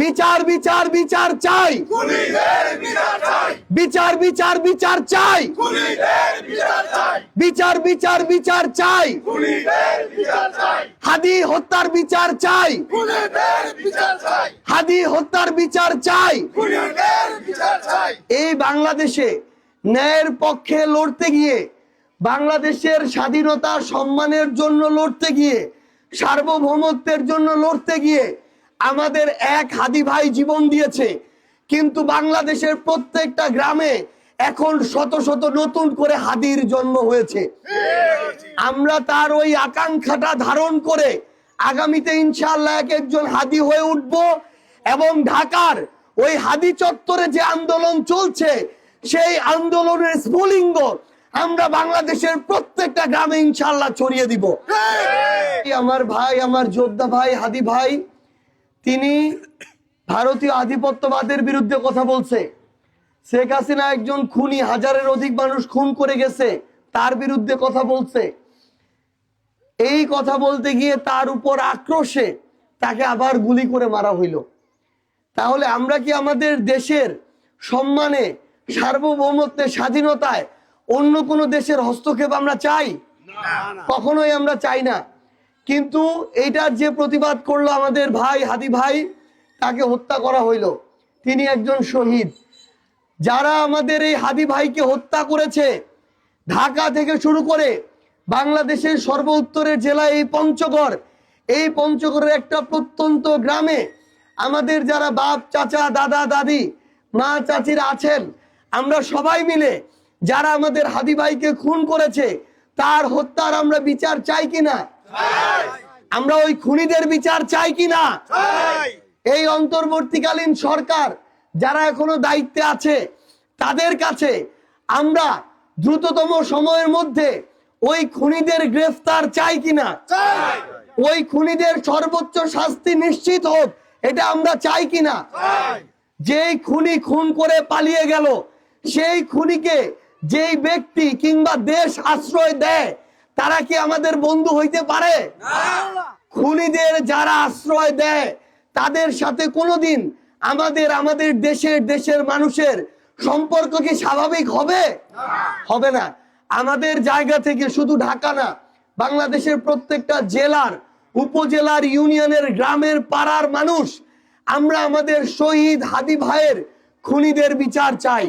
বিচার বিচার বিচার চাই, বিচার বিচার বিচার চাই, বিচার বিচার বিচার চাই, হাদি হত্যার বিচার চাই, হাদি হত্যার বিচার চাই। এই বাংলাদেশে ন্যায়ের পক্ষে লড়তে গিয়ে, বাংলাদেশের স্বাধীনতা সম্মানের জন্য লড়তে গিয়ে, সার্বভৌমত্বের জন্য লড়তে গিয়ে আমাদের এক হাদি ভাই জীবন দিয়েছে। কিন্তু বাংলাদেশের প্রত্যেকটা গ্রামে এখন শত শত নতুন করে হাদির জন্ম হয়েছে। আমরা তার ওই আকাঙ্ক্ষাটা ধারণ করে আগামীতে ইনশাআল্লাহ এক একজন হাদি হয়ে উঠব এবং ঢাকার ওই হাদি চত্বরে যে আন্দোলন চলছে সেই আন্দোলনের স্ফুলিঙ্গ আমরা বাংলাদেশের প্রত্যেকটা গ্রামে ইনশাআল্লাহ ছড়িয়ে দিব। আমার ভাই, আমার যোদ্ধা ভাই হাদি ভাই, তিনি ভারতীয় আধিপত্যবাদের বিরুদ্ধে কথা বলছে। শেখ হাসিনা একজন খুনি, হাজারের অধিক মানুষ খুন করে গেছে, তার বিরুদ্ধে কথা বলছে। এই কথা বলতে গিয়ে তার উপর আক্রোশে তাকে আবার গুলি করে মারা হইল। তাহলে আমরা কি আমাদের দেশের সম্মানে, সার্বভৌমত্বে, স্বাধীনতায় অন্য কোনো দেশের হস্তক্ষেপ আমরা চাই? কখনোই আমরা চাই না। কিন্তু এইটার যে প্রতিবাদ করলো আমাদের ভাই হাদি ভাই, তাকে হত্যা করা হইল, তিনি একজন শহীদ। যারা আমাদের এই হাদি ভাইকে হত্যা করেছে, ঢাকা থেকে শুরু করে বাংলাদেশের সর্ব উত্তরের জেলা এই পঞ্চগড়, এই পঞ্চগড়ের একটা প্রত্যন্ত গ্রামে আমাদের যারা বাপ, চাচা, দাদা, দাদি, মা, চাচিরা আছেন, আমরা সবাই মিলে যারা আমাদের হাদি ভাইকে খুন করেছে তার হত্যার আমরা বিচার চাই কিনা? আমরা ওই খুনিদের বিচার চাই কিনা? এই অন্তর্বর্তীকালীন সরকার যারা এখনো দায়িত্বে আছে তাদের কাছে আমরা দ্রুততম সময়ের মধ্যে ওই খুনিদের গ্রেফতার চাই কিনা? ওই খুনিদের সর্বোচ্চ শাস্তি নিশ্চিত হোক, এটা আমরা চাই কিনা? যেই খুনি খুন করে পালিয়ে গেল, সেই খুনিকে যেই ব্যক্তি কিংবা দেশ আশ্রয় দেয়, তারা কি আমাদের বন্ধু হইতে পারে? খুনিদের যারা আশ্রয় দেয় তাদের সাথে কোনোদিন আমাদের দেশের মানুষের সম্পর্ক কি স্বাভাবিক হবে? হবে না। আমাদের জায়গা থেকে শুধু ঢাকা না, বাংলাদেশের প্রত্যেকটা জেলার, উপজেলার, ইউনিয়নের, গ্রামের, পাড়ার মানুষ আমরা আমাদের শহীদ হাদি ভাইয়ের খুনিদের বিচার চাই।